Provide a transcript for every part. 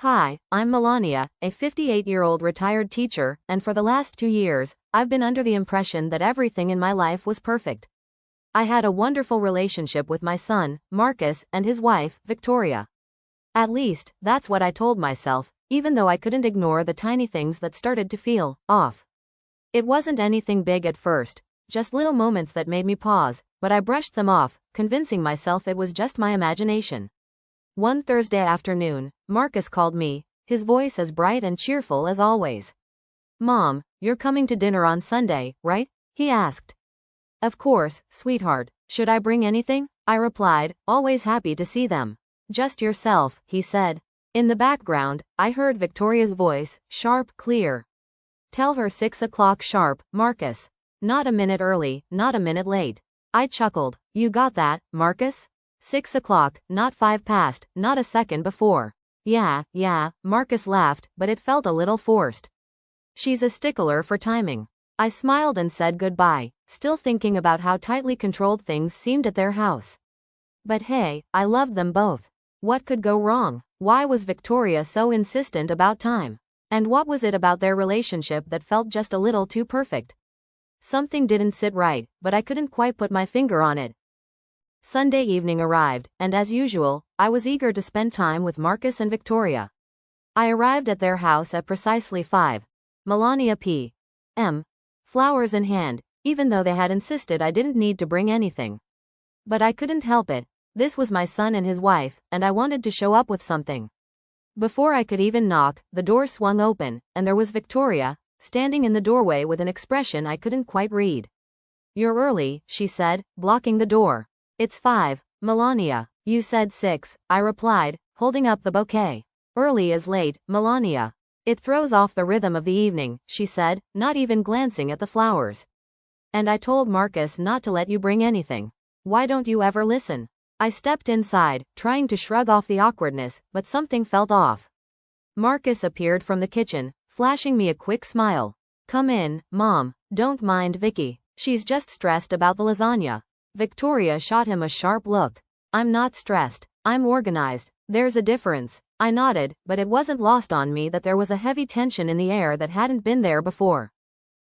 Hi, I'm Melania, a 58-year-old retired teacher, and for the last 2 years, I've been under the impression that everything in my life was perfect. I had a wonderful relationship with my son, Marcus, and his wife, Victoria. At least, that's what I told myself, even though I couldn't ignore the tiny things that started to feel off. It wasn't anything big at first, just little moments that made me pause, but I brushed them off, convincing myself it was just my imagination. One Thursday afternoon, Marcus called me, his voice as bright and cheerful as always. "Mom, you're coming to dinner on Sunday, right?" he asked. "Of course, sweetheart. Should I bring anything?" I replied, always happy to see them. "Just yourself," he said. In the background, I heard Victoria's voice, sharp, clear. "Tell her 6 o'clock sharp, Marcus. Not a minute early, not a minute late." I chuckled. "You got that, Marcus? 6 o'clock, not 5 past, not a second before." Yeah, Marcus laughed, but it felt a little forced. "She's a stickler for timing." I smiled and said goodbye, still thinking about how tightly controlled things seemed at their house. But hey, I loved them both. What could go wrong? Why was Victoria so insistent about time? And what was it about their relationship that felt just a little too perfect? Something didn't sit right, but I couldn't quite put my finger on it. Sunday evening arrived, and as usual, I was eager to spend time with Marcus and Victoria. I arrived at their house at precisely 5. Melania p.m. Flowers in hand, even though they had insisted I didn't need to bring anything. But I couldn't help it. This was my son and his wife, and I wanted to show up with something. Before I could even knock, the door swung open, and there was Victoria, standing in the doorway with an expression I couldn't quite read. "You're early," she said, blocking the door. "It's 5, Melania. You said 6, I replied, holding up the bouquet. "Early is late, Melania. It throws off the rhythm of the evening," she said, not even glancing at the flowers. "And I told Marcus not to let you bring anything. Why don't you ever listen?" I stepped inside, trying to shrug off the awkwardness, but something felt off. Marcus appeared from the kitchen, flashing me a quick smile. "Come in, Mom. Don't mind Vicky. She's just stressed about the lasagna." Victoria shot him a sharp look. "I'm not stressed. I'm organized. There's a difference." I nodded, but it wasn't lost on me that there was a heavy tension in the air that hadn't been there before.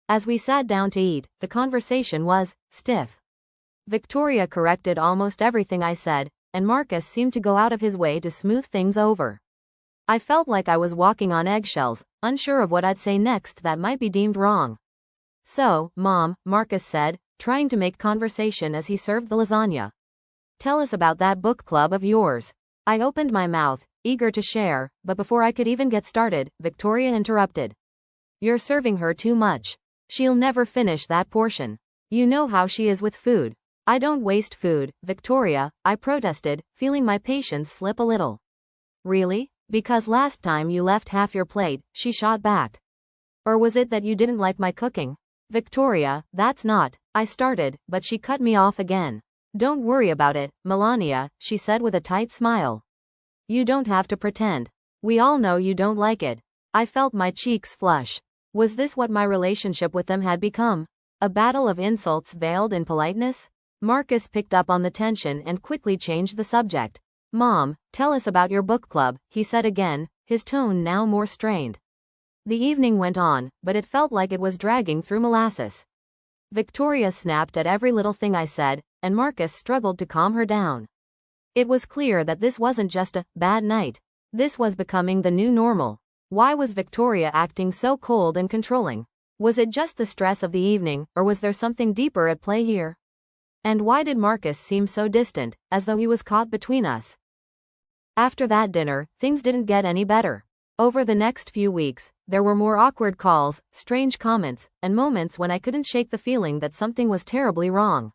As we sat down to eat, the conversation was stiff. Victoria corrected almost everything I said, and Marcus seemed to go out of his way to smooth things over. I felt like I was walking on eggshells, unsure of what I'd say next that might be deemed wrong. "So, Mom," Marcus said, trying to make conversation as he served the lasagna. "Tell us about that book club of yours." I opened my mouth, eager to share, but before I could even get started, Victoria interrupted. "You're serving her too much. She'll never finish that portion. You know how she is with food." "I don't waste food, Victoria," I protested, feeling my patience slip a little. "Really? Because last time you left half your plate," she shot back. "Or was it that you didn't like my cooking?" "Victoria, that's not," I started, but she cut me off again. "Don't worry about it, Melania," she said with a tight smile. "You don't have to pretend. We all know you don't like it." I felt my cheeks flush. Was this what my relationship with them had become? A battle of insults veiled in politeness? Marcus picked up on the tension and quickly changed the subject. "Mom, tell us about your book club," he said again, his tone now more strained. The evening went on, but it felt like it was dragging through molasses. Victoria snapped at every little thing I said, and Marcus struggled to calm her down. It was clear that this wasn't just a bad night. This was becoming the new normal. Why was Victoria acting so cold and controlling? Was it just the stress of the evening, or was there something deeper at play here? And why did Marcus seem so distant, as though he was caught between us? After that dinner, things didn't get any better. Over the next few weeks, there were more awkward calls, strange comments, and moments when I couldn't shake the feeling that something was terribly wrong.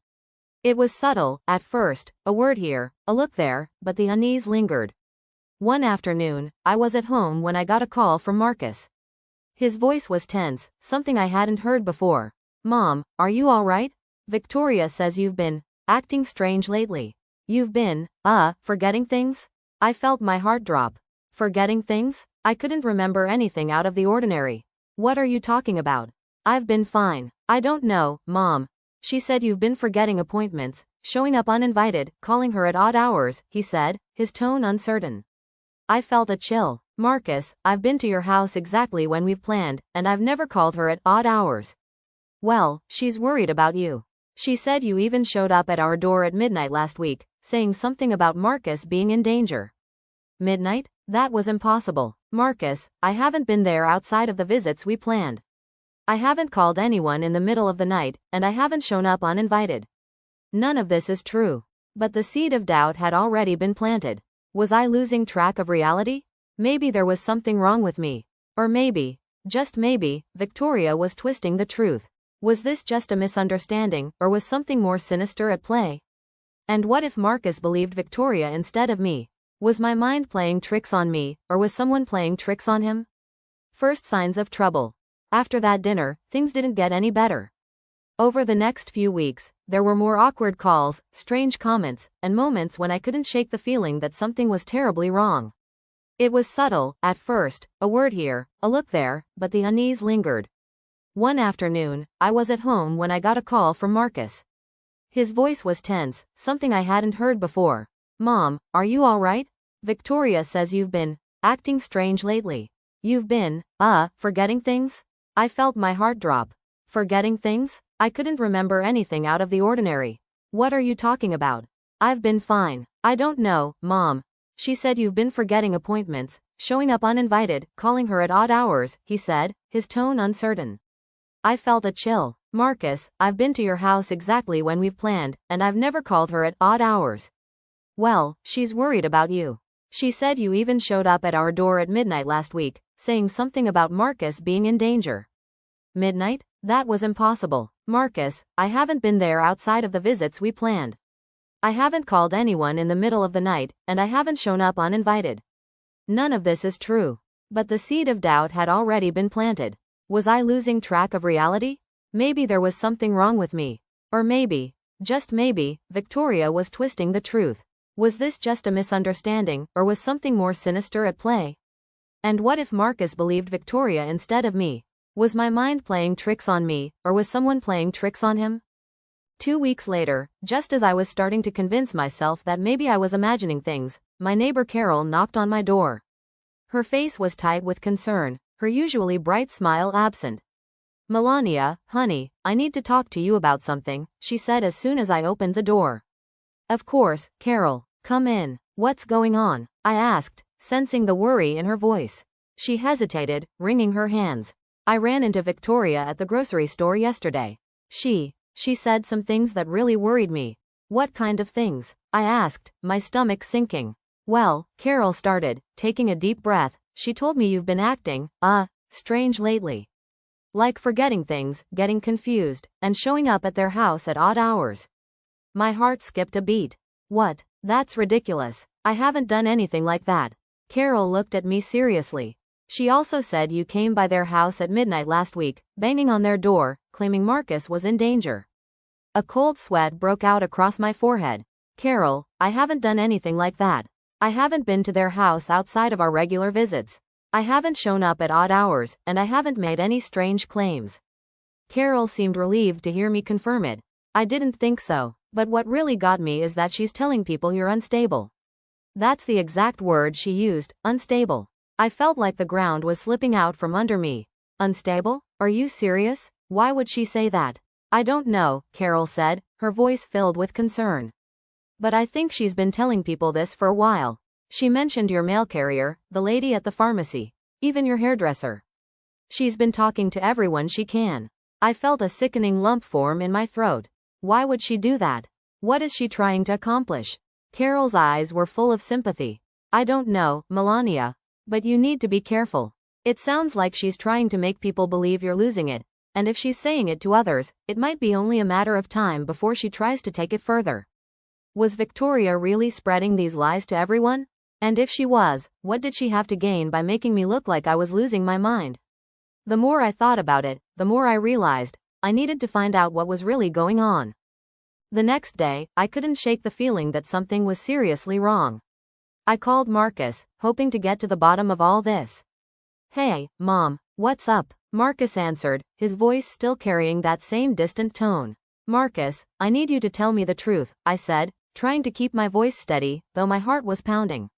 It was subtle, at first, a word here, a look there, but the unease lingered. One afternoon, I was at home when I got a call from Marcus. His voice was tense, something I hadn't heard before. "Mom, are you all right? Victoria says you've been acting strange lately. You've been, forgetting things?" I felt my heart drop. Forgetting things? I couldn't remember anything out of the ordinary. "What are you talking about?" "I've been fine." "I don't know, Mom. She said you've been forgetting appointments, showing up uninvited, calling her at odd hours," he said, his tone uncertain. I felt a chill. Marcus, I've been to your house exactly when we've planned, and I've never called her at odd hours. Well, she's worried about you. She said you even showed up at our door at midnight last week, saying something about Marcus being in danger. Midnight? That was impossible. Marcus, I haven't been there outside of the visits we planned. I haven't called anyone in the middle of the night, and I haven't shown up uninvited. None of this is true. But the seed of doubt had already been planted. Was I losing track of reality? Maybe there was something wrong with me. Or maybe, just maybe, Victoria was twisting the truth. Was this just a misunderstanding, or was something more sinister at play? And what if Marcus believed Victoria instead of me? Was my mind playing tricks on me, or was someone playing tricks on him? First signs of trouble. After that dinner, things didn't get any better. Over the next few weeks, there were more awkward calls, strange comments, and moments when I couldn't shake the feeling that something was terribly wrong. It was subtle, at first, a word here, a look there, but the unease lingered. One afternoon, I was at home when I got a call from Marcus. His voice was tense, something I hadn't heard before. Mom, are you all right? Victoria says you've been acting strange lately. You've been, forgetting things? I felt my heart drop. Forgetting things? I couldn't remember anything out of the ordinary. What are you talking about? I've been fine. I don't know, Mom. She said you've been forgetting appointments, showing up uninvited, calling her at odd hours, he said, his tone uncertain. I felt a chill. Marcus, I've been to your house exactly when we've planned, and I've never called her at odd hours. Well, she's worried about you. She said you even showed up at our door at midnight last week, saying something about Marcus being in danger. Midnight? That was impossible. Marcus, I haven't been there outside of the visits we planned. I haven't called anyone in the middle of the night, and I haven't shown up uninvited. None of this is true. But the seed of doubt had already been planted. Was I losing track of reality? Maybe there was something wrong with me. Or maybe, just maybe, Victoria was twisting the truth. Was this just a misunderstanding, or was something more sinister at play? And what if Marcus believed Victoria instead of me? Was my mind playing tricks on me, or was someone playing tricks on him? 2 weeks later, just as I was starting to convince myself that maybe I was imagining things, my neighbor Carol knocked on my door. Her face was tight with concern, her usually bright smile absent. Melania, honey, I need to talk to you about something, she said as soon as I opened the door. Of course, Carol, come in. What's going on? I asked, sensing the worry in her voice. She hesitated, wringing her hands. I ran into Victoria at the grocery store yesterday. She said some things that really worried me. What kind of things? I asked, my stomach sinking. Well, Carol started, taking a deep breath. She told me you've been acting, strange lately. Like forgetting things, getting confused, and showing up at their house at odd hours. My heart skipped a beat. What? That's ridiculous. I haven't done anything like that. Carol looked at me seriously. She also said you came by their house at midnight last week, banging on their door, claiming Marcus was in danger. A cold sweat broke out across my forehead. Carol, I haven't done anything like that. I haven't been to their house outside of our regular visits. I haven't shown up at odd hours, and I haven't made any strange claims. Carol seemed relieved to hear me confirm it. I didn't think so, but what really got me is that she's telling people you're unstable. That's the exact word she used, unstable. I felt like the ground was slipping out from under me. Unstable? Are you serious? Why would she say that? I don't know, Carol said, her voice filled with concern. But I think she's been telling people this for a while. She mentioned your mail carrier, the lady at the pharmacy, even your hairdresser. She's been talking to everyone she can. I felt a sickening lump form in my throat. Why would she do that? What is she trying to accomplish? Carol's eyes were full of sympathy. I don't know, Melania. But you need to be careful. It sounds like she's trying to make people believe you're losing it, and if she's saying it to others, it might be only a matter of time before she tries to take it further. Was Victoria really spreading these lies to everyone? And if she was, what did she have to gain by making me look like I was losing my mind? The more I thought about it, the more I realized I needed to find out what was really going on. The next day, I couldn't shake the feeling that something was seriously wrong. I called Marcus, hoping to get to the bottom of all this. Hey, Mom, what's up? Marcus answered, his voice still carrying that same distant tone. Marcus, I need you to tell me the truth, I said, trying to keep my voice steady, though my heart was pounding.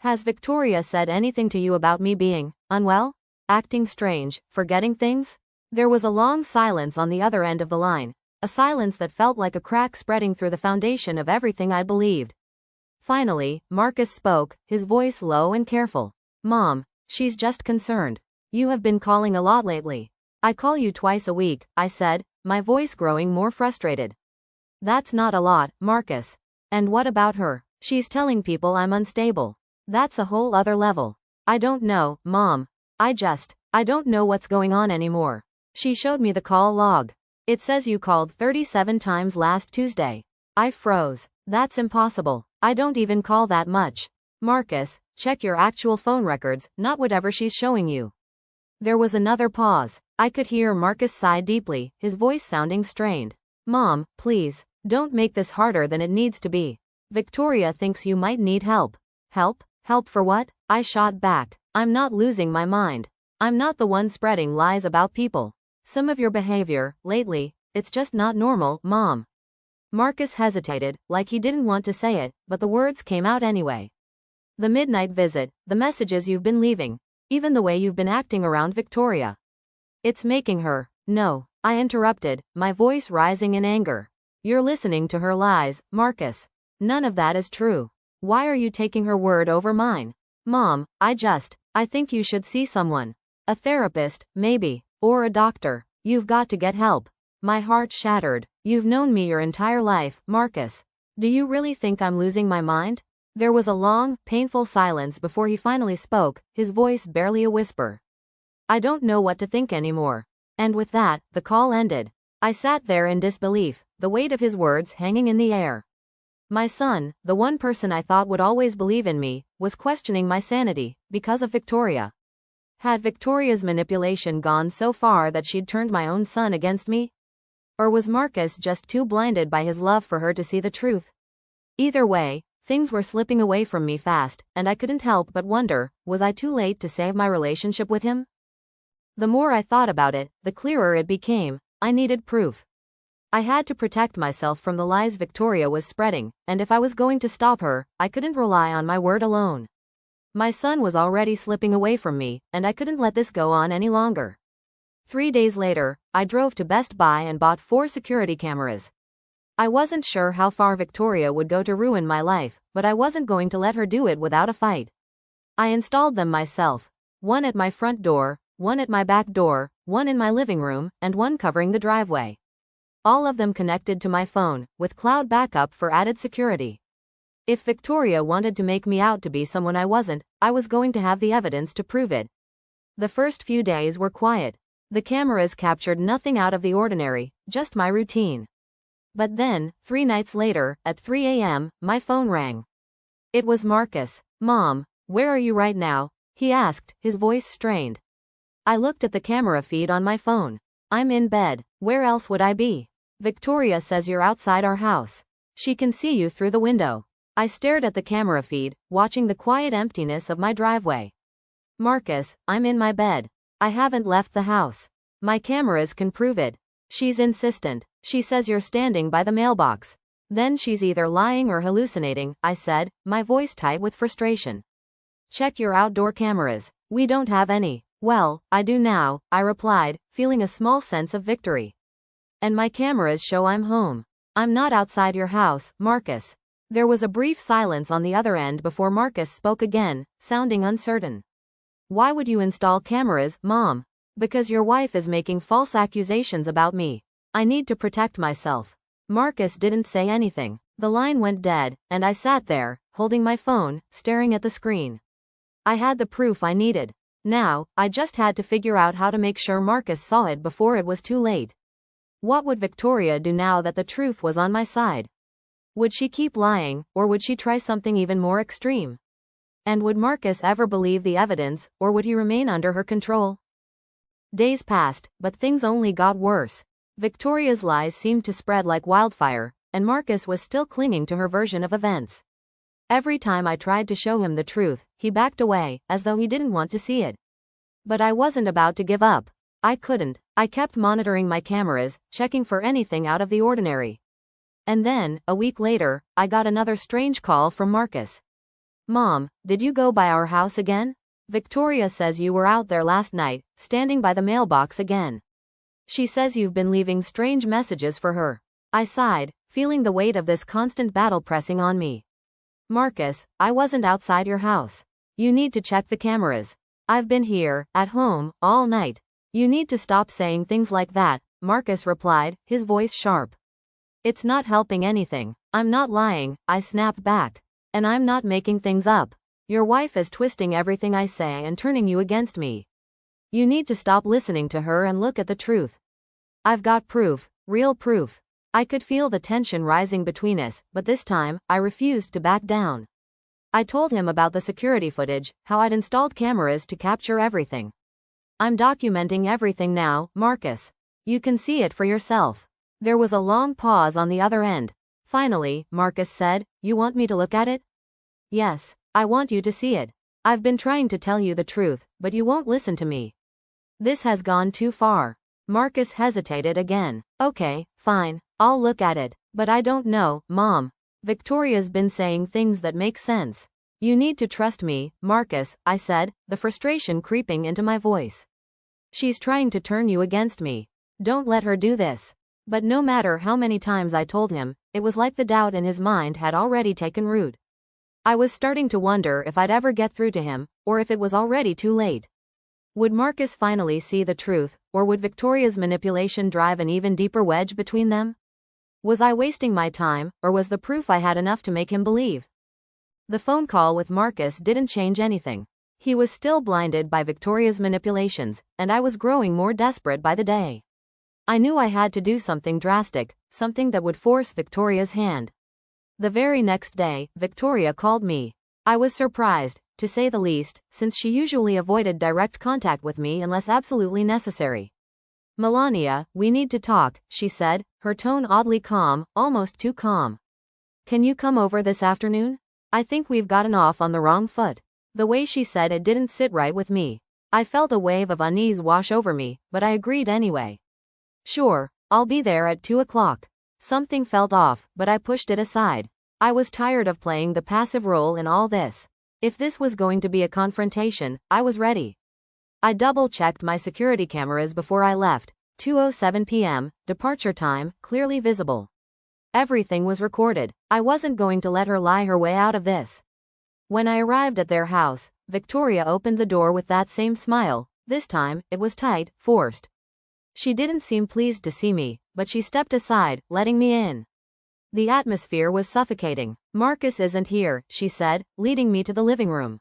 Has Victoria said anything to you about me being unwell? Acting strange? Forgetting things? There was a long silence on the other end of the line, a silence that felt like a crack spreading through the foundation of everything I believed. Finally, Marcus spoke, his voice low and careful. Mom, she's just concerned. You have been calling a lot lately. I call you twice a week, I said, my voice growing more frustrated. That's not a lot, Marcus. And what about her? She's telling people I'm unstable. That's a whole other level. I don't know, Mom. I don't know what's going on anymore. She showed me the call log. It says you called 37 times last Tuesday. I froze. That's impossible. I don't even call that much. Marcus, check your actual phone records, not whatever she's showing you. There was another pause. I could hear Marcus sigh deeply, his voice sounding strained. Mom, please, don't make this harder than it needs to be. Victoria thinks you might need help. Help? Help for what? I shot back. I'm not losing my mind. I'm not the one spreading lies about people. Some of your behavior, lately, it's just not normal, Mom. Marcus hesitated, like he didn't want to say it, but the words came out anyway. The midnight visit, the messages you've been leaving, even the way you've been acting around Victoria. It's making her. No, I interrupted, my voice rising in anger. You're listening to her lies, Marcus. None of that is true. Why are you taking her word over mine? Mom, I think you should see someone. A therapist, maybe, or a doctor. You've got to get help. My heart shattered. You've known me your entire life, Marcus. Do you really think I'm losing my mind? There was a long, painful silence before he finally spoke, his voice barely a whisper. I don't know what to think anymore. And with that, the call ended. I sat there in disbelief, the weight of his words hanging in the air. My son, the one person I thought would always believe in me, was questioning my sanity, because of Victoria. Had Victoria's manipulation gone so far that she'd turned my own son against me? Or was Marcus just too blinded by his love for her to see the truth? Either way, things were slipping away from me fast, and I couldn't help but wonder, was I too late to save my relationship with him? The more I thought about it, the clearer it became. I needed proof. I had to protect myself from the lies Victoria was spreading, and if I was going to stop her, I couldn't rely on my word alone. My son was already slipping away from me, and I couldn't let this go on any longer. 3 days later, I drove to Best Buy and bought 4 security cameras. I wasn't sure how far Victoria would go to ruin my life, but I wasn't going to let her do it without a fight. I installed them myself. One at my front door, one at my back door, one in my living room, and one covering the driveway. All of them connected to my phone, with cloud backup for added security. If Victoria wanted to make me out to be someone I wasn't, I was going to have the evidence to prove it. The first few days were quiet. The cameras captured nothing out of the ordinary, just my routine. But then, 3 nights later, at 3 a.m., my phone rang. It was Marcus. Mom, where are you right now? He asked, his voice strained. I looked at the camera feed on my phone. I'm in bed. Where else would I be? Victoria says you're outside our house. She can see you through the window. I stared at the camera feed, watching the quiet emptiness of my driveway. Marcus, I'm in my bed. I haven't left the house. My cameras can prove it. She's insistent. She says you're standing by the mailbox. Then she's either lying or hallucinating, I said, my voice tight with frustration. Check your outdoor cameras. We don't have any. Well, I do now, I replied, feeling a small sense of victory. And my cameras show I'm home. I'm not outside your house, Marcus. There was a brief silence on the other end before Marcus spoke again, sounding uncertain. Why would you install cameras, Mom? Because your wife is making false accusations about me. I need to protect myself. Marcus didn't say anything. The line went dead, and I sat there, holding my phone, staring at the screen. I had the proof I needed. Now, I just had to figure out how to make sure Marcus saw it before it was too late. What would Victoria do now that the truth was on my side? Would she keep lying, or would she try something even more extreme? And would Marcus ever believe the evidence, or would he remain under her control? Days passed, but things only got worse. Victoria's lies seemed to spread like wildfire, and Marcus was still clinging to her version of events. Every time I tried to show him the truth, he backed away, as though he didn't want to see it. But I wasn't about to give up. I couldn't. I kept monitoring my cameras, checking for anything out of the ordinary. And then, a week later, I got another strange call from Marcus. Mom, did you go by our house again? Victoria says you were out there last night, standing by the mailbox again. She says you've been leaving strange messages for her. I sighed, feeling the weight of this constant battle pressing on me. Marcus, I wasn't outside your house. You need to check the cameras. I've been here, at home, all night. You need to stop saying things like that, Marcus replied, his voice sharp. It's not helping anything. I'm not lying, I snapped back. And I'm not making things up. Your wife is twisting everything I say and turning you against me. You need to stop listening to her and look at the truth. I've got proof, real proof. I could feel the tension rising between us, but this time, I refused to back down. I told him about the security footage, how I'd installed cameras to capture everything. I'm documenting everything now, Marcus. You can see it for yourself. There was a long pause on the other end. Finally, Marcus said, You want me to look at it? Yes, I want you to see it. I've been trying to tell you the truth, but you won't listen to me. This has gone too far. Marcus hesitated again. Okay, fine, I'll look at it, but I don't know, Mom. Victoria's been saying things that make sense. You need to trust me, Marcus, I said, the frustration creeping into my voice. She's trying to turn you against me. Don't let her do this. But no matter how many times I told him, it was like the doubt in his mind had already taken root. I was starting to wonder if I'd ever get through to him, or if it was already too late. Would Marcus finally see the truth, or would Victoria's manipulation drive an even deeper wedge between them? Was I wasting my time, or was the proof I had enough to make him believe? The phone call with Marcus didn't change anything. He was still blinded by Victoria's manipulations, and I was growing more desperate by the day. I knew I had to do something drastic, something that would force Victoria's hand. The very next day, Victoria called me. I was surprised, to say the least, since she usually avoided direct contact with me unless absolutely necessary. Melania, we need to talk, she said, her tone oddly calm, almost too calm. Can you come over this afternoon? I think we've gotten off on the wrong foot. The way she said it didn't sit right with me. I felt a wave of unease wash over me, but I agreed anyway. Sure, I'll be there at 2 o'clock. Something felt off, but I pushed it aside. I was tired of playing the passive role in all this. If this was going to be a confrontation, I was ready. I double-checked my security cameras before I left. 2:07 p.m., departure time, clearly visible. Everything was recorded. I wasn't going to let her lie her way out of this. When I arrived at their house, Victoria opened the door with that same smile. This time, it was tight, forced. She didn't seem pleased to see me, but she stepped aside, letting me in. The atmosphere was suffocating. Marcus isn't here, she said, leading me to the living room.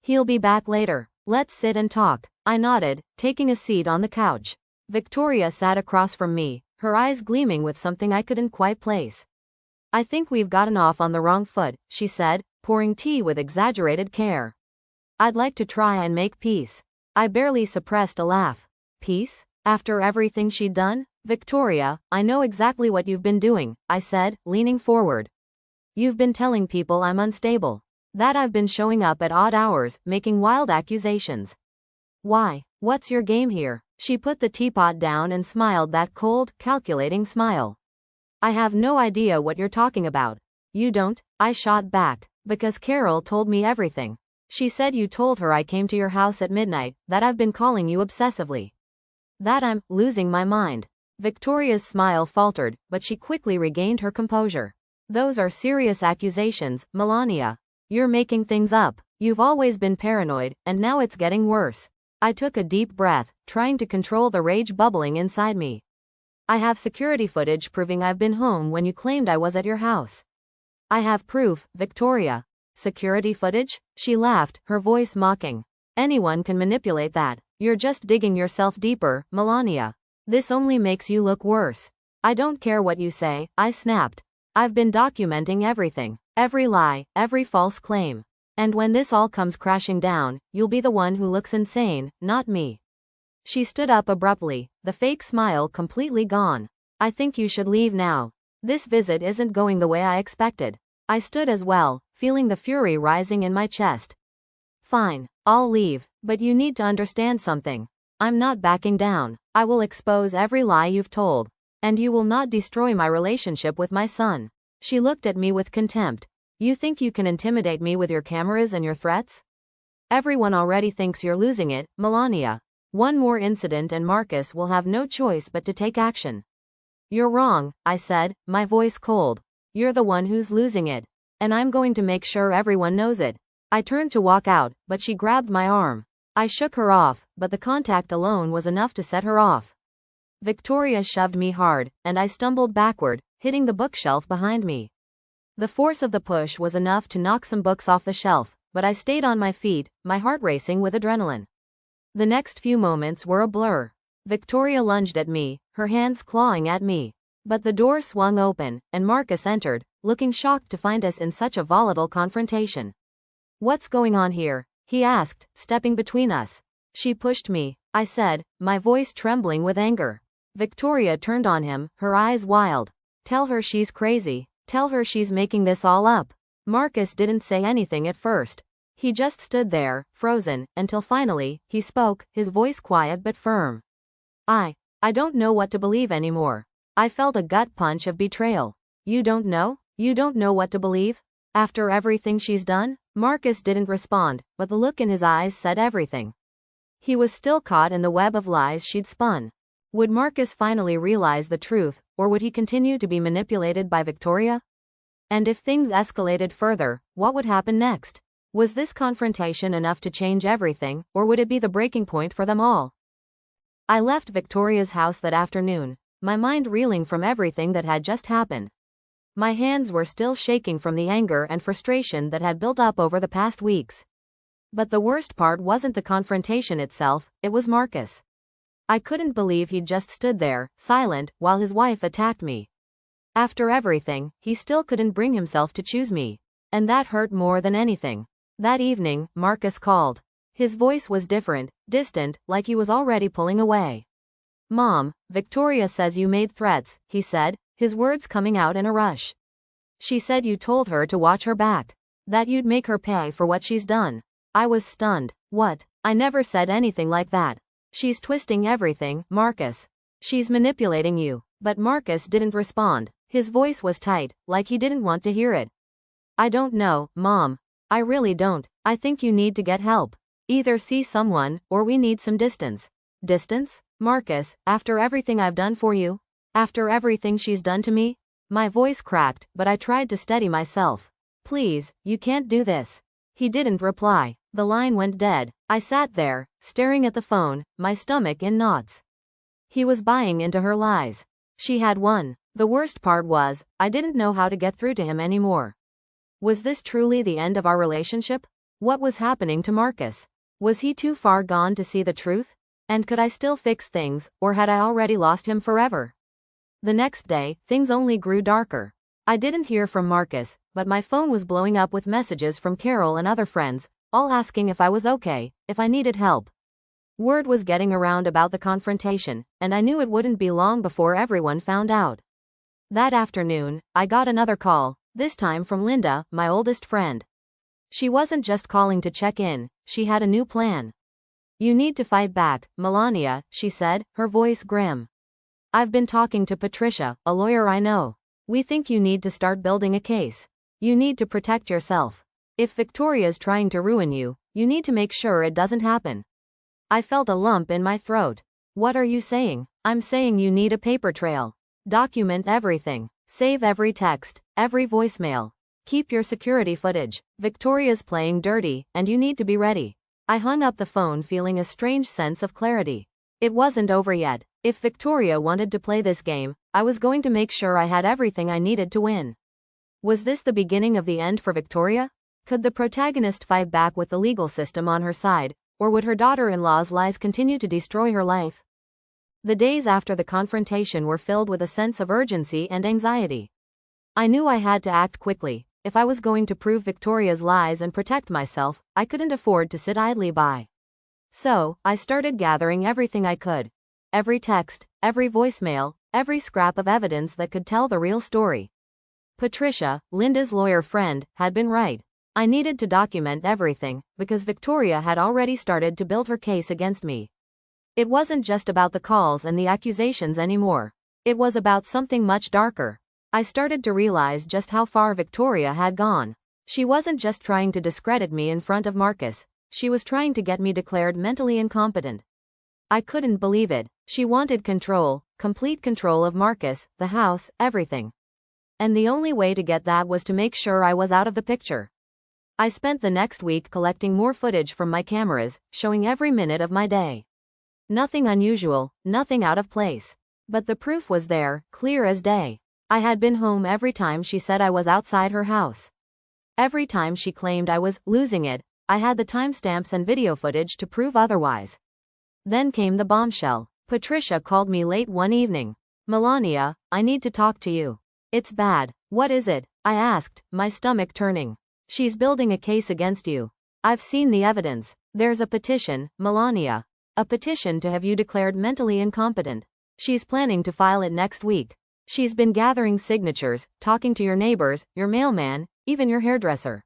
He'll be back later. Let's sit and talk. I nodded, taking a seat on the couch. Victoria sat across from me, her eyes gleaming with something I couldn't quite place. I think we've gotten off on the wrong foot, she said, pouring tea with exaggerated care. I'd like to try and make peace. I barely suppressed a laugh. Peace? After everything she'd done? Victoria, I know exactly what you've been doing, I said, leaning forward. You've been telling people I'm unstable. That I've been showing up at odd hours, making wild accusations. Why? What's your game here? She put the teapot down and smiled that cold, calculating smile. I have no idea what you're talking about. You don't? I shot back. Because Carol told me everything. She said you told her I came to your house at midnight, that I've been calling you obsessively. That I'm losing my mind. Victoria's smile faltered, but she quickly regained her composure. Those are serious accusations, Melania. You're making things up. You've always been paranoid, and now it's getting worse. I took a deep breath, trying to control the rage bubbling inside me. I have security footage proving I've been home when you claimed I was at your house. I have proof, Victoria. Security footage? She laughed, her voice mocking. Anyone can manipulate that. You're just digging yourself deeper, Melania. This only makes you look worse. I don't care what you say, I snapped. I've been documenting everything, every lie, every false claim. And when this all comes crashing down, you'll be the one who looks insane, not me. She stood up abruptly, the fake smile completely gone. I think you should leave now. This visit isn't going the way I expected. I stood as well, feeling the fury rising in my chest. Fine, I'll leave, but you need to understand something. I'm not backing down. I will expose every lie you've told. And you will not destroy my relationship with my son. She looked at me with contempt. You think you can intimidate me with your cameras and your threats? Everyone already thinks you're losing it, Melania. One more incident and Marcus will have no choice but to take action. You're wrong, I said, my voice cold. You're the one who's losing it. And I'm going to make sure everyone knows it. I turned to walk out, but she grabbed my arm. I shook her off, but the contact alone was enough to set her off. Victoria shoved me hard, and I stumbled backward, hitting the bookshelf behind me. The force of the push was enough to knock some books off the shelf, but I stayed on my feet, my heart racing with adrenaline. The next few moments were a blur. Victoria lunged at me, her hands clawing at me. But the door swung open, and Marcus entered, looking shocked to find us in such a volatile confrontation. What's going on here? He asked, stepping between us. She pushed me, I said, my voice trembling with anger. Victoria turned on him, her eyes wild. Tell her she's crazy. Tell her she's making this all up. Marcus didn't say anything at first. He just stood there, frozen, until finally, he spoke, his voice quiet but firm. I don't know what to believe anymore. I felt a gut punch of betrayal. You don't know? You don't know what to believe? After everything she's done? Marcus didn't respond, but the look in his eyes said everything. He was still caught in the web of lies she'd spun. Would Marcus finally realize the truth, or would he continue to be manipulated by Victoria? And if things escalated further, what would happen next? Was this confrontation enough to change everything, or would it be the breaking point for them all? I left Victoria's house that afternoon, my mind reeling from everything that had just happened. My hands were still shaking from the anger and frustration that had built up over the past weeks. But the worst part wasn't the confrontation itself, it was Marcus. I couldn't believe he'd just stood there, silent, while his wife attacked me. After everything, he still couldn't bring himself to choose me. And that hurt more than anything. That evening, Marcus called. His voice was different, distant, like he was already pulling away. Mom, Victoria says you made threats, he said, his words coming out in a rush. She said you told her to watch her back. That you'd make her pay for what she's done. I was stunned. What? I never said anything like that. She's twisting everything, Marcus. She's manipulating you. But Marcus didn't respond. His voice was tight, like he didn't want to hear it. I don't know, Mom. I really don't. I think you need to get help. Either see someone, or we need some distance. Distance? Marcus, after everything I've done for you? After everything she's done to me? My voice cracked, but I tried to steady myself. Please, you can't do this. He didn't reply. The line went dead. I sat there, staring at the phone, my stomach in knots. He was buying into her lies. She had won. The worst part was, I didn't know how to get through to him anymore. Was this truly the end of our relationship? What was happening to Marcus? Was he too far gone to see the truth? And could I still fix things, or had I already lost him forever? The next day, things only grew darker. I didn't hear from Marcus, but my phone was blowing up with messages from Carol and other friends, all asking if I was okay, if I needed help. Word was getting around about the confrontation, and I knew it wouldn't be long before everyone found out. That afternoon, I got another call, this time from Linda, my oldest friend. She wasn't just calling to check in, she had a new plan. You need to fight back, Melania, she said, her voice grim. I've been talking to Patricia, a lawyer I know. We think you need to start building a case. You need to protect yourself. If Victoria's trying to ruin you, you need to make sure it doesn't happen. I felt a lump in my throat. What are you saying? I'm saying you need a paper trail. Document everything. Save every text, every voicemail. Keep your security footage. Victoria's playing dirty, and you need to be ready. I hung up the phone feeling a strange sense of clarity. It wasn't over yet. If Victoria wanted to play this game, I was going to make sure I had everything I needed to win. Was this the beginning of the end for Victoria? Could the protagonist fight back with the legal system on her side, or would her daughter-in-law's lies continue to destroy her life? The days after the confrontation were filled with a sense of urgency and anxiety. I knew I had to act quickly. If I was going to prove Victoria's lies and protect myself, I couldn't afford to sit idly by. So, I started gathering everything I could. Every text, every voicemail, every scrap of evidence that could tell the real story. Patricia, Linda's lawyer friend, had been right. I needed to document everything, because Victoria had already started to build her case against me. It wasn't just about the calls and the accusations anymore. It was about something much darker. I started to realize just how far Victoria had gone. She wasn't just trying to discredit me in front of Marcus, she was trying to get me declared mentally incompetent. I couldn't believe it. She wanted control, complete control of Marcus, the house, everything. And the only way to get that was to make sure I was out of the picture. I spent the next week collecting more footage from my cameras, showing every minute of my day. Nothing unusual, nothing out of place. But the proof was there, clear as day. I had been home every time she said I was outside her house. Every time she claimed I was losing it, I had the timestamps and video footage to prove otherwise. Then came the bombshell. Patricia called me late one evening. "Melania, I need to talk to you." "It's bad." "What is it?" I asked, my stomach turning. "She's building a case against you. I've seen the evidence. There's a petition, Melania. A petition to have you declared mentally incompetent. She's planning to file it next week. She's been gathering signatures, talking to your neighbors, your mailman, even your hairdresser.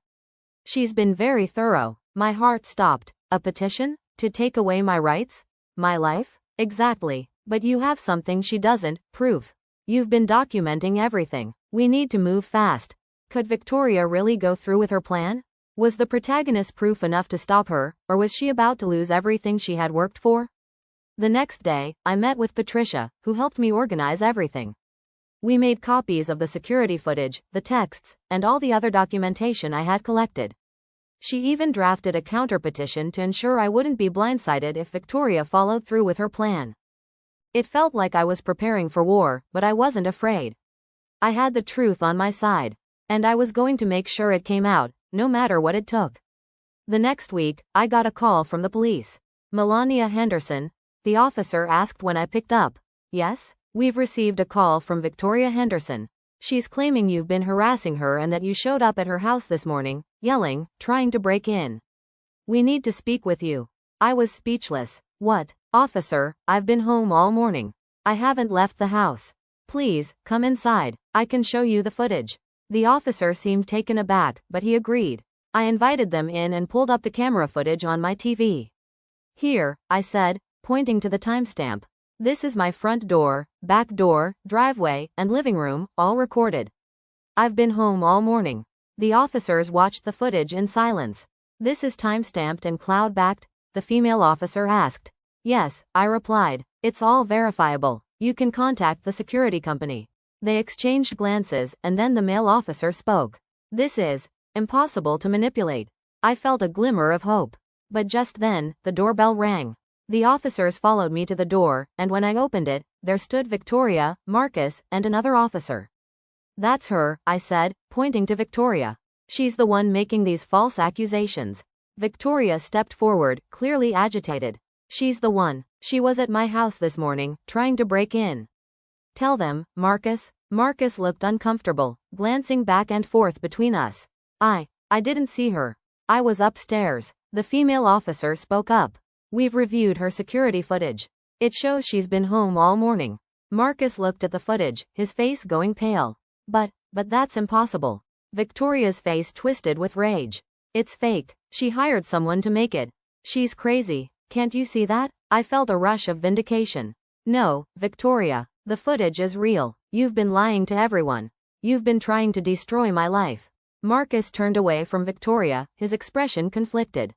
She's been very thorough." My heart stopped. A petition? To take away my rights? My life? Exactly. But you have something she doesn't, proof. You've been documenting everything. We need to move fast. Could Victoria really go through with her plan? Was the protagonist proof enough to stop her, or was she about to lose everything she had worked for? The next day, I met with Patricia, who helped me organize everything. We made copies of the security footage, the texts, and all the other documentation I had collected. She even drafted a counter-petition to ensure I wouldn't be blindsided if Victoria followed through with her plan. It felt like I was preparing for war, but I wasn't afraid. I had the truth on my side. And I was going to make sure it came out, no matter what it took. The next week, I got a call from the police. "Melania Henderson?" The officer asked when I picked up. "Yes? We've received a call from Victoria Henderson. She's claiming you've been harassing her and that you showed up at her house this morning, yelling, trying to break in. We need to speak with you." I was speechless. "What?" "Officer, I've been home all morning. I haven't left the house. Please, come inside. I can show you the footage." The officer seemed taken aback, but he agreed. I invited them in and pulled up the camera footage on my TV. "Here," I said, pointing to the timestamp. "This is my front door, back door, driveway, and living room, all recorded. I've been home all morning." The officers watched the footage in silence. "This is timestamped and cloud-backed?" the female officer asked. "Yes," I replied. "It's all verifiable. You can contact the security company." They exchanged glances, and then the male officer spoke. "This is impossible to manipulate." I felt a glimmer of hope. But just then, the doorbell rang. The officers followed me to the door, and when I opened it, there stood Victoria, Marcus, and another officer. "That's her," I said, pointing to Victoria. "She's the one making these false accusations." Victoria stepped forward, clearly agitated. "She's the one. She was at my house this morning, trying to break in." "Tell them, Marcus." Marcus looked uncomfortable, glancing back and forth between us. I didn't see her. I was upstairs." The female officer spoke up. "We've reviewed her security footage. It shows she's been home all morning." Marcus looked at the footage, his face going pale. But that's impossible." Victoria's face twisted with rage. "It's fake. She hired someone to make it. She's crazy. Can't you see that?" I felt a rush of vindication. "No, Victoria. The footage is real. You've been lying to everyone. You've been trying to destroy my life." Marcus turned away from Victoria, his expression conflicted.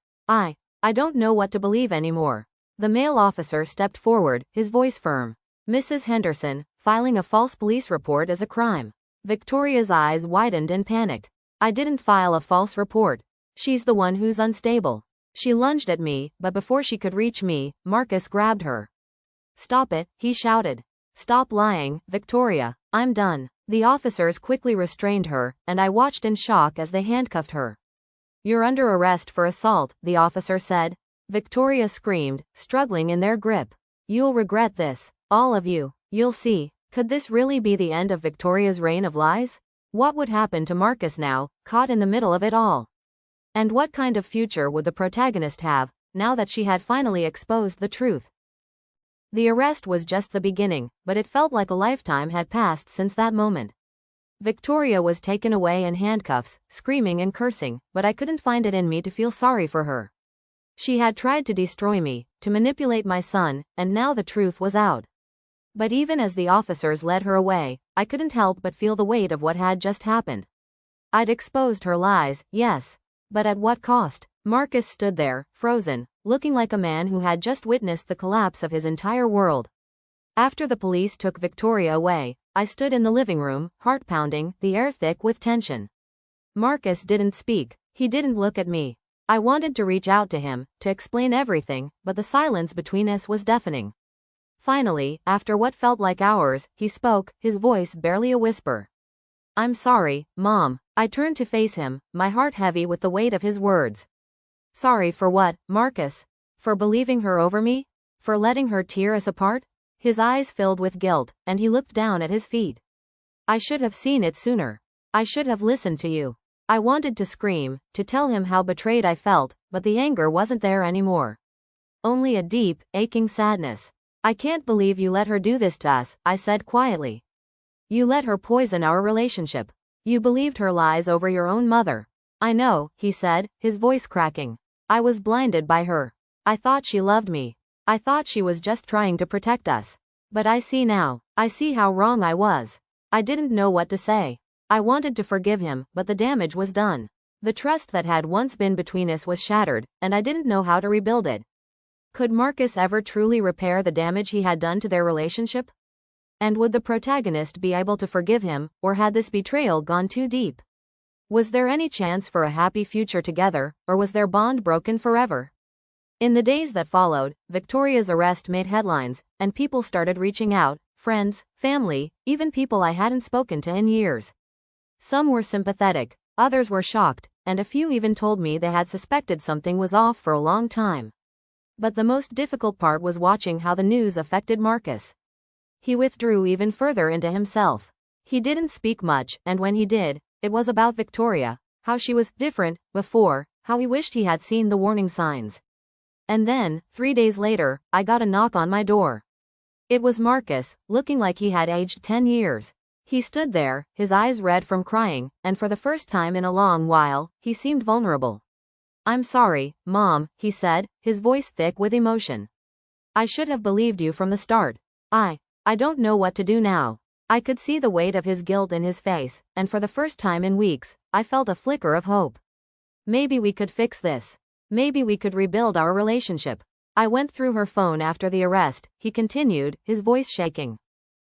I don't know what to believe anymore." The male officer stepped forward, his voice firm. "Mrs. Henderson, filing a false police report is a crime." Victoria's eyes widened in panic. "I didn't file a false report. She's the one who's unstable." She lunged at me, but before she could reach me, Marcus grabbed her. "Stop it," he shouted. "Stop lying, Victoria. I'm done." The officers quickly restrained her, and I watched in shock as they handcuffed her. "You're under arrest for assault," the officer said. Victoria screamed, struggling in their grip. "You'll regret this. All of you. You'll see." Could this really be the end of Victoria's reign of lies? What would happen to Marcus now, caught in the middle of it all? And what kind of future would the protagonist have, now that she had finally exposed the truth? The arrest was just the beginning, but it felt like a lifetime had passed since that moment. Victoria was taken away in handcuffs, screaming and cursing, but I couldn't find it in me to feel sorry for her. She had tried to destroy me, to manipulate my son, and now the truth was out. But even as the officers led her away, I couldn't help but feel the weight of what had just happened. I'd exposed her lies, yes. But at what cost? Marcus stood there, frozen, looking like a man who had just witnessed the collapse of his entire world. After the police took Victoria away, I stood in the living room, heart pounding, the air thick with tension. Marcus didn't speak. He didn't look at me. I wanted to reach out to him, to explain everything, but the silence between us was deafening. Finally, after what felt like hours, he spoke, his voice barely a whisper. "I'm sorry, Mom." I turned to face him, my heart heavy with the weight of his words. "Sorry for what, Marcus? For believing her over me? For letting her tear us apart?" His eyes filled with guilt, and he looked down at his feet. "I should have seen it sooner. I should have listened to you." I wanted to scream, to tell him how betrayed I felt, but the anger wasn't there anymore. Only a deep, aching sadness. "I can't believe you let her do this to us," I said quietly. "You let her poison our relationship. You believed her lies over your own mother." "I know," he said, his voice cracking. "I was blinded by her. I thought she loved me. I thought she was just trying to protect us. But I see now. I see how wrong I was. I didn't know what to say. I wanted to forgive him, but the damage was done. The trust that had once been between us was shattered, and I didn't know how to rebuild it." Could Marcus ever truly repair the damage he had done to their relationship? And would the protagonist be able to forgive him, or had this betrayal gone too deep? Was there any chance for a happy future together, or was their bond broken forever? In the days that followed, Victoria's arrest made headlines, and people started reaching out, friends, family, even people I hadn't spoken to in years. Some were sympathetic, others were shocked, and a few even told me they had suspected something was off for a long time. But the most difficult part was watching how the news affected Marcus. He withdrew even further into himself. He didn't speak much, and when he did, it was about Victoria, how she was different before, how he wished he had seen the warning signs. And then, 3 days later, I got a knock on my door. It was Marcus, looking like he had aged 10 years. He stood there, his eyes red from crying, and for the first time in a long while, he seemed vulnerable. "I'm sorry, Mom," he said, his voice thick with emotion. "I should have believed you from the start. I don't know what to do now." I could see the weight of his guilt in his face, and for the first time in weeks, I felt a flicker of hope. Maybe we could fix this. Maybe we could rebuild our relationship. I went through her phone after the arrest, he continued, his voice shaking.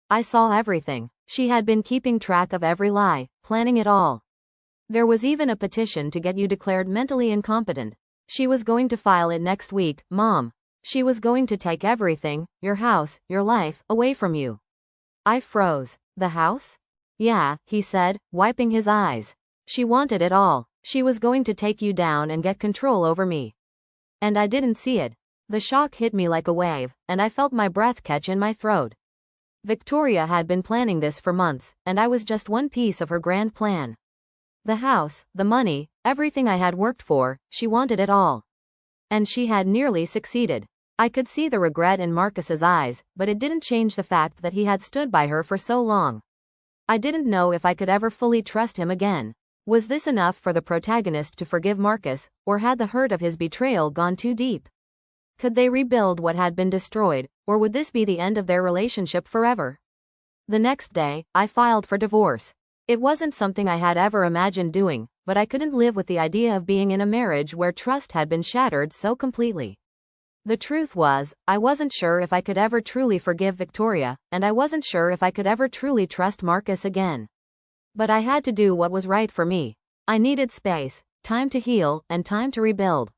I saw everything. She had been keeping track of every lie, planning it all. There was even a petition to get you declared mentally incompetent. She was going to file it next week, Mom. She was going to take everything, your house, your life, away from you. I froze. The house? Yeah, he said, wiping his eyes. She wanted it all. She was going to take you down and get control over me. And I didn't see it. The shock hit me like a wave, and I felt my breath catch in my throat. Victoria had been planning this for months, and I was just one piece of her grand plan. The house, the money, everything I had worked for, she wanted it all. And she had nearly succeeded. I could see the regret in Marcus's eyes, but it didn't change the fact that he had stood by her for so long. I didn't know if I could ever fully trust him again. Was this enough for the protagonist to forgive Marcus, or had the hurt of his betrayal gone too deep? Could they rebuild what had been destroyed, or would this be the end of their relationship forever? The next day, I filed for divorce. It wasn't something I had ever imagined doing, but I couldn't live with the idea of being in a marriage where trust had been shattered so completely. The truth was, I wasn't sure if I could ever truly forgive Victoria, and I wasn't sure if I could ever truly trust Marcus again. But I had to do what was right for me. I needed space, time to heal, and time to rebuild.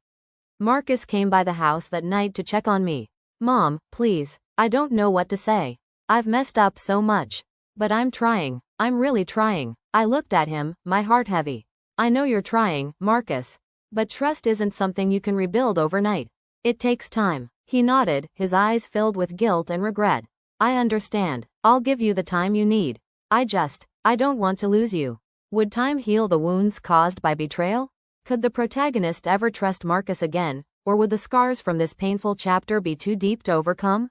Marcus came by the house that night to check on me. "Mom, please, I don't know what to say. I've messed up so much. But I'm trying. I'm really trying." I looked at him, my heart heavy. "I know you're trying, Marcus. But trust isn't something you can rebuild overnight. It takes time." He nodded, his eyes filled with guilt and regret. "I understand. I'll give you the time you need. I don't want to lose you." Would time heal the wounds caused by betrayal? Could the protagonist ever trust Marcus again, or would the scars from this painful chapter be too deep to overcome?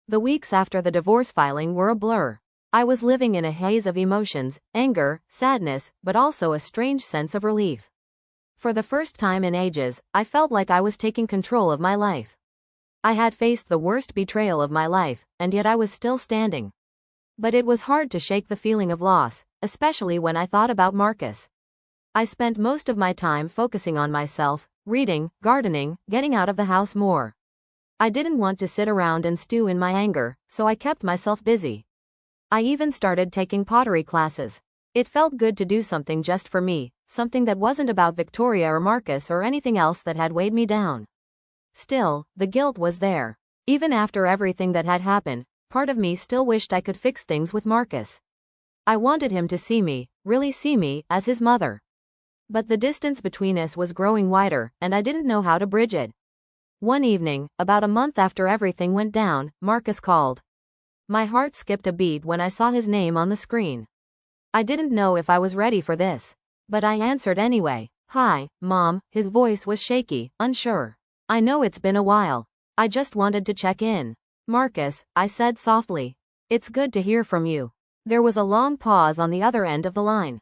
The weeks after the divorce filing were a blur. I was living in a haze of emotions, anger, sadness, but also a strange sense of relief. For the first time in ages, I felt like I was taking control of my life. I had faced the worst betrayal of my life, and yet I was still standing. But it was hard to shake the feeling of loss, especially when I thought about Marcus. I spent most of my time focusing on myself, reading, gardening, getting out of the house more. I didn't want to sit around and stew in my anger, so I kept myself busy. I even started taking pottery classes. It felt good to do something just for me, something that wasn't about Victoria or Marcus or anything else that had weighed me down. Still, the guilt was there. Even after everything that had happened, part of me still wished I could fix things with Marcus. I wanted him to see me, really see me, as his mother. But the distance between us was growing wider, and I didn't know how to bridge it. One evening, about a month after everything went down, Marcus called. My heart skipped a beat when I saw his name on the screen. I didn't know if I was ready for this. But I answered anyway. "Hi, Mom." His voice was shaky, unsure. "I know it's been a while. I just wanted to check in." "Marcus," I said softly. "It's good to hear from you." There was a long pause on the other end of the line.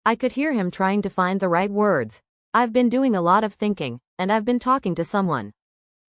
I could hear him trying to find the right words. "I've been doing a lot of thinking, and I've been talking to someone.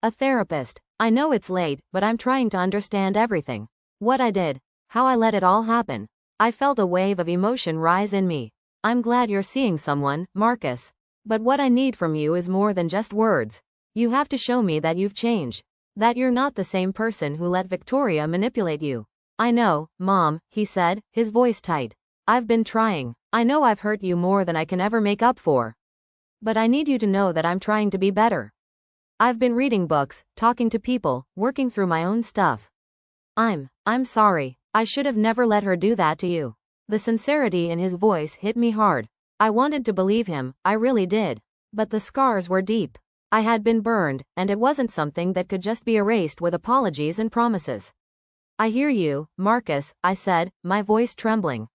A therapist. I know it's late, but I'm trying to understand everything. What I did. How I let it all happen." I felt a wave of emotion rise in me. "I'm glad you're seeing someone, Marcus. But what I need from you is more than just words. You have to show me that you've changed. That you're not the same person who let Victoria manipulate you." "I know, Mom," he said, his voice tight. "I've been trying. I know I've hurt you more than I can ever make up for. But I need you to know that I'm trying to be better. I've been reading books, talking to people, working through my own stuff. I'm sorry. I should have never let her do that to you." The sincerity in his voice hit me hard. I wanted to believe him, I really did. But the scars were deep. I had been burned, and it wasn't something that could just be erased with apologies and promises. "I hear you, Marcus," I said, my voice trembling.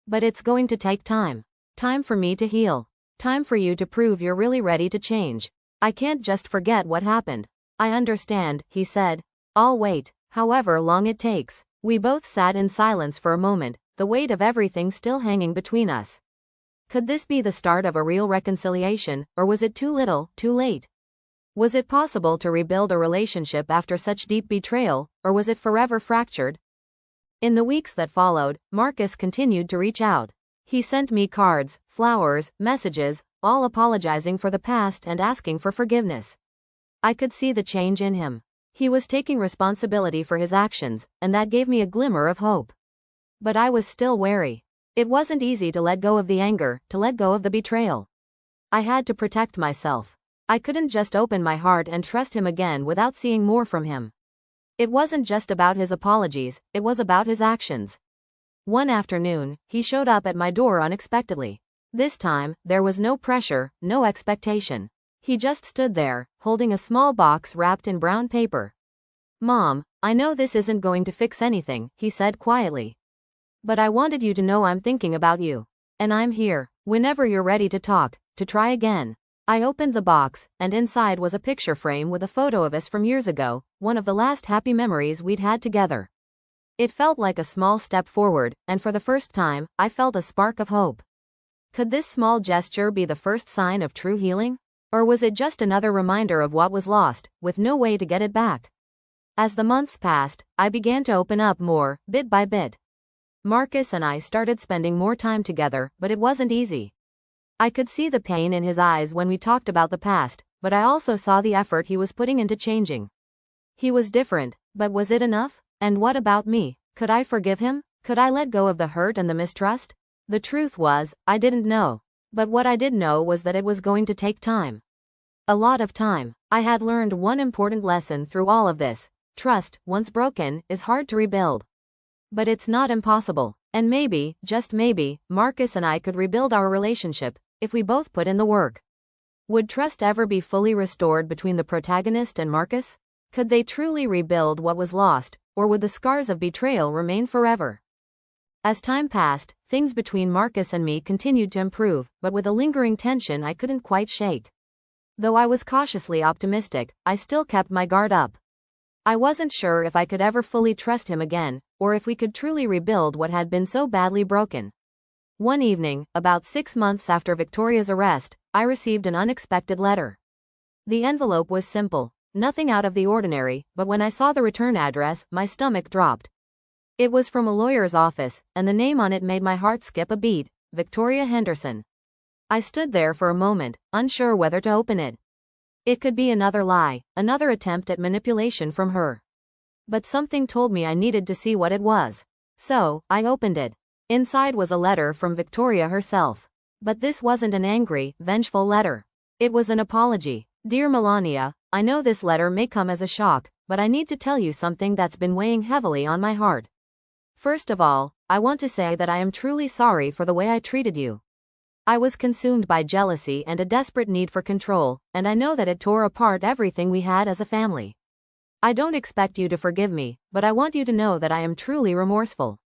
"But it's going to take time. Time for me to heal. Time for you to prove you're really ready to change. I can't just forget what happened." "I understand," he said. "I'll wait, however long it takes." We both sat in silence for a moment, the weight of everything still hanging between us. Could this be the start of a real reconciliation, or was it too little, too late? Was it possible to rebuild a relationship after such deep betrayal, or was it forever fractured? In the weeks that followed, Marcus continued to reach out. He sent me cards, flowers, messages, all apologizing for the past and asking for forgiveness. I could see the change in him. He was taking responsibility for his actions, and that gave me a glimmer of hope. But I was still wary. It wasn't easy to let go of the anger, to let go of the betrayal. I had to protect myself. I couldn't just open my heart and trust him again without seeing more from him. It wasn't just about his apologies, it was about his actions. One afternoon, he showed up at my door unexpectedly. This time, there was no pressure, no expectation. He just stood there, holding a small box wrapped in brown paper. "Mom, I know this isn't going to fix anything," he said quietly. "But I wanted you to know I'm thinking about you. And I'm here, whenever you're ready to talk, to try again." I opened the box, and inside was a picture frame with a photo of us from years ago, one of the last happy memories we'd had together. It felt like a small step forward, and for the first time, I felt a spark of hope. Could this small gesture be the first sign of true healing? Or was it just another reminder of what was lost, with no way to get it back? As the months passed, I began to open up more, bit by bit. Marcus and I started spending more time together, but it wasn't easy. I could see the pain in his eyes when we talked about the past, but I also saw the effort he was putting into changing. He was different, but was it enough? And what about me? Could I forgive him? Could I let go of the hurt and the mistrust? The truth was, I didn't know. But what I did know was that it was going to take time. A lot of time. I had learned one important lesson through all of this. Trust, once broken, is hard to rebuild. But it's not impossible. And maybe, just maybe, Marcus and I could rebuild our relationship, if we both put in the work. Would trust ever be fully restored between the protagonist and Marcus? Could they truly rebuild what was lost, or would the scars of betrayal remain forever? As time passed, things between Marcus and me continued to improve, but with a lingering tension I couldn't quite shake. Though I was cautiously optimistic, I still kept my guard up. I wasn't sure if I could ever fully trust him again, or if we could truly rebuild what had been so badly broken. One evening, about 6 months after Victoria's arrest, I received an unexpected letter. The envelope was simple, nothing out of the ordinary, but when I saw the return address, my stomach dropped. It was from a lawyer's office, and the name on it made my heart skip a beat. Victoria Henderson. I stood there for a moment, unsure whether to open it. It could be another lie, another attempt at manipulation from her. But something told me I needed to see what it was. So, I opened it. Inside was a letter from Victoria herself. But this wasn't an angry, vengeful letter. It was an apology. Dear Melania, I know this letter may come as a shock, but I need to tell you something that's been weighing heavily on my heart. First of all, I want to say that I am truly sorry for the way I treated you. I was consumed by jealousy and a desperate need for control, and I know that it tore apart everything we had as a family. I don't expect you to forgive me, but I want you to know that I am truly remorseful.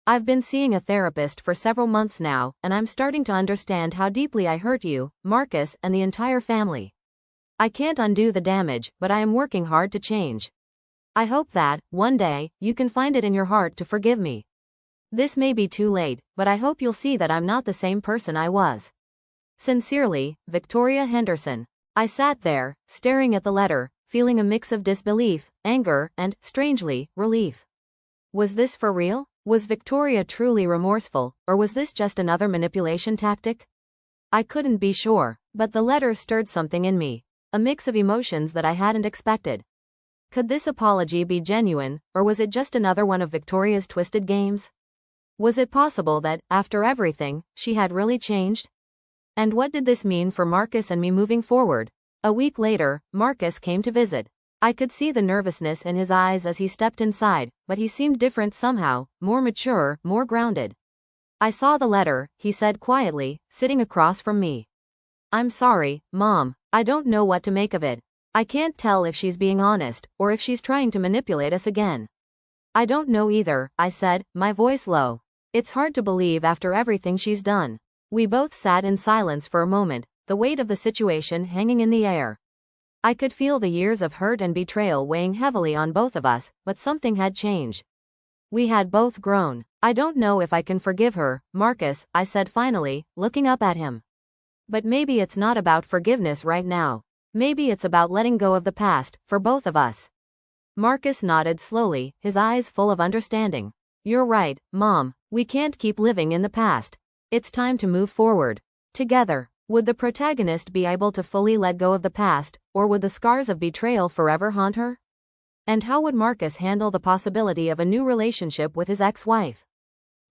I've been seeing a therapist for several months now, and I'm starting to understand how deeply I hurt you, Marcus, and the entire family. I can't undo the damage, but I am working hard to change. I hope that, one day, you can find it in your heart to forgive me. This may be too late, but I hope you'll see that I'm not the same person I was. Sincerely, Victoria Henderson. I sat there, staring at the letter, feeling a mix of disbelief, anger, and, strangely, relief. Was this for real? Was Victoria truly remorseful, or was this just another manipulation tactic? I couldn't be sure, but the letter stirred something in me, a mix of emotions that I hadn't expected. Could this apology be genuine, or was it just another one of Victoria's twisted games? Was it possible that, after everything, she had really changed? And what did this mean for Marcus and me moving forward? A week later, Marcus came to visit. I could see the nervousness in his eyes as he stepped inside, but he seemed different somehow, more mature, more grounded. I saw the letter, he said quietly, sitting across from me. I'm sorry, Mom. I don't know what to make of it. I can't tell if she's being honest, or if she's trying to manipulate us again. I don't know either, I said, my voice low. It's hard to believe after everything she's done. We both sat in silence for a moment, the weight of the situation hanging in the air. I could feel the years of hurt and betrayal weighing heavily on both of us, but something had changed. We had both grown. I don't know if I can forgive her, Marcus, I said finally, looking up at him. But maybe it's not about forgiveness right now. Maybe it's about letting go of the past, for both of us. Marcus nodded slowly, his eyes full of understanding. You're right, Mom. We can't keep living in the past. It's time to move forward. Together. Would the protagonist be able to fully let go of the past, or would the scars of betrayal forever haunt her? And how would Marcus handle the possibility of a new relationship with his ex-wife?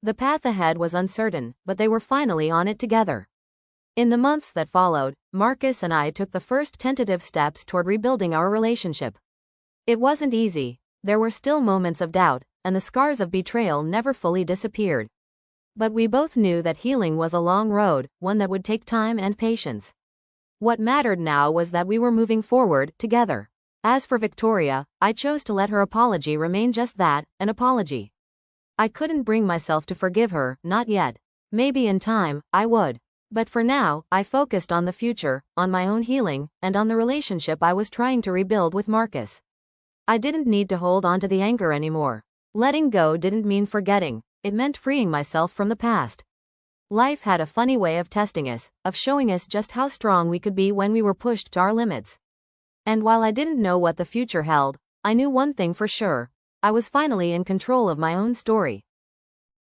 The path ahead was uncertain, but they were finally on it together. In the months that followed, Marcus and I took the first tentative steps toward rebuilding our relationship. It wasn't easy. There were still moments of doubt, and the scars of betrayal never fully disappeared. But we both knew that healing was a long road, one that would take time and patience. What mattered now was that we were moving forward, together. As for Victoria, I chose to let her apology remain just that, an apology. I couldn't bring myself to forgive her, not yet. Maybe in time, I would. But for now, I focused on the future, on my own healing, and on the relationship I was trying to rebuild with Marcus. I didn't need to hold on to the anger anymore. Letting go didn't mean forgetting, it meant freeing myself from the past. Life had a funny way of testing us, of showing us just how strong we could be when we were pushed to our limits. And while I didn't know what the future held, I knew one thing for sure. I was finally in control of my own story.